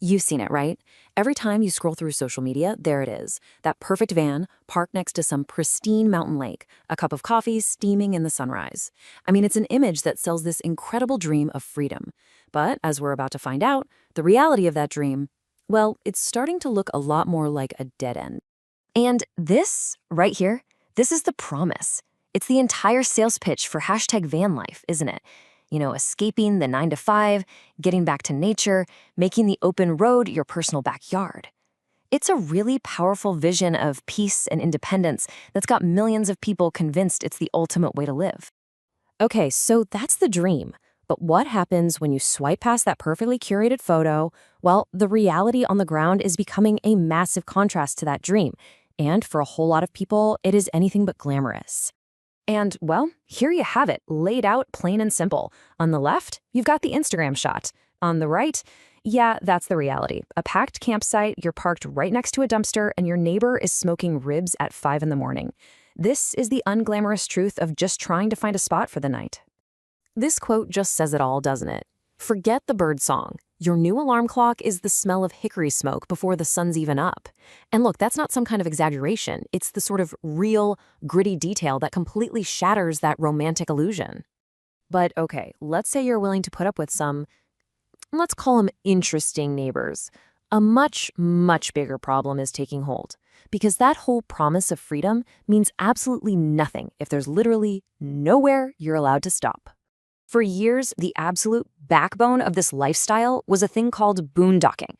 You've seen it, right? Every time you scroll through social media, there it is. That perfect van, parked next to some pristine mountain lake, a cup of coffee steaming in the sunrise. I mean, it's an image that sells this incredible dream of freedom. But as we're about to find out, the reality of that dream, well, it's starting to look a lot more like a dead end. And this, right here, this is the promise. It's the entire sales pitch for #van life, isn't it? Escaping the 9 to 5, getting back to nature, making the open road your personal backyard. It's a really powerful vision of peace and independence that's got millions of people convinced it's the ultimate way to live. Okay, so that's the dream. But what happens when you swipe past that perfectly curated photo? Well, the reality on the ground is becoming a massive contrast to that dream. And for a whole lot of people, it is anything but glamorous. And, well, here you have it, laid out plain and simple. On the left, you've got the Instagram shot. On the right, yeah, that's the reality. A packed campsite, you're parked right next to a dumpster, and your neighbor is smoking ribs at 5 in the morning. This is the unglamorous truth of just trying to find a spot for the night. This quote just says it all, doesn't it? Forget the bird song. Your new alarm clock is the smell of hickory smoke before the sun's even up. And look, that's not some kind of exaggeration. It's the sort of real, gritty detail that completely shatters that romantic illusion. But okay, let's say you're willing to put up with some, let's call them interesting neighbors. A much, much bigger problem is taking hold. Because that whole promise of freedom means absolutely nothing if there's literally nowhere you're allowed to stop. For years, the absolute backbone of this lifestyle was a thing called boondocking,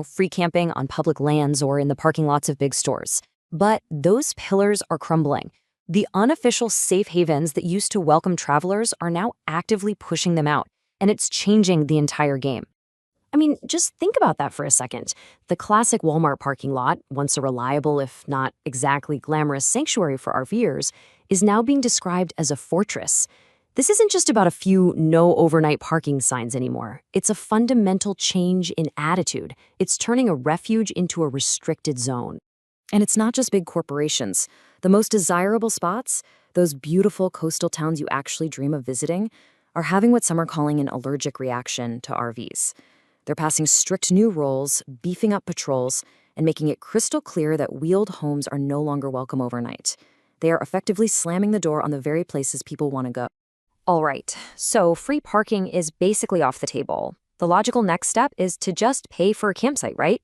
free camping on public lands or in the parking lots of big stores. But those pillars are crumbling. The unofficial safe havens that used to welcome travelers are now actively pushing them out, and it's changing the entire game. I mean, just think about that for a second. The classic Walmart parking lot, once a reliable, if not exactly glamorous sanctuary for RVers, is now being described as a fortress. This isn't just about a few no overnight parking signs anymore. It's a fundamental change in attitude. It's turning a refuge into a restricted zone. And it's not just big corporations. The most desirable spots, those beautiful coastal towns you actually dream of visiting, are having what some are calling an allergic reaction to RVs. They're passing strict new rules, beefing up patrols, and making it crystal clear that wheeled homes are no longer welcome overnight. They are effectively slamming the door on the very places people want to go. All right, so free parking is basically off the table. The logical next step is to just pay for a campsite, right?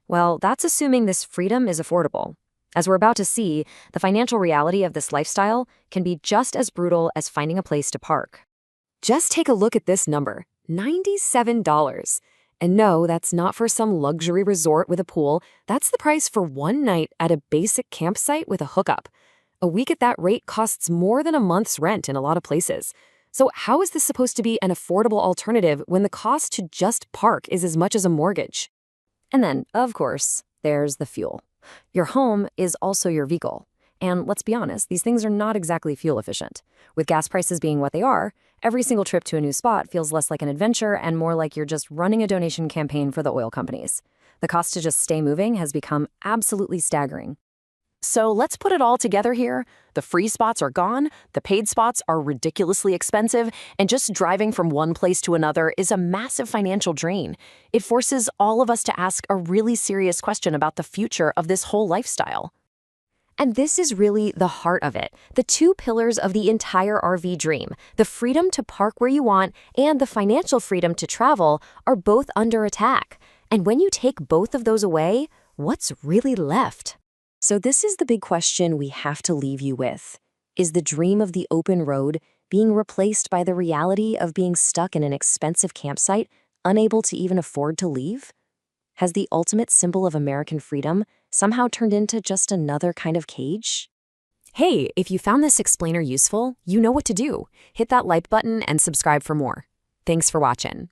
Well, that's assuming this freedom is affordable. As we're about to see, the financial reality of this lifestyle can be just as brutal as finding a place to park. Just take a look at this number, $97. And no, that's not for some luxury resort with a pool. That's the price for one night at a basic campsite with a hookup. A week at that rate costs more than a month's rent in a lot of places. So how is this supposed to be an affordable alternative when the cost to just park is as much as a mortgage? And then, of course, there's the fuel. Your home is also your vehicle. And let's be honest, these things are not exactly fuel efficient. With gas prices being what they are, every single trip to a new spot feels less like an adventure and more like you're just running a donation campaign for the oil companies. The cost to just stay moving has become absolutely staggering. So let's put it all together here. The free spots are gone, the paid spots are ridiculously expensive, and just driving from one place to another is a massive financial drain. It forces all of us to ask a really serious question about the future of this whole lifestyle. And this is really the heart of it. The two pillars of the entire RV dream, the freedom to park where you want and the financial freedom to travel, are both under attack. And when you take both of those away, what's really left? So this is the big question we have to leave you with. Is the dream of the open road being replaced by the reality of being stuck in an expensive campsite, unable to even afford to leave? Has the ultimate symbol of American freedom somehow turned into just another kind of cage? Hey, if you found this explainer useful, you know what to do. Hit that like button and subscribe for more. Thanks for watching.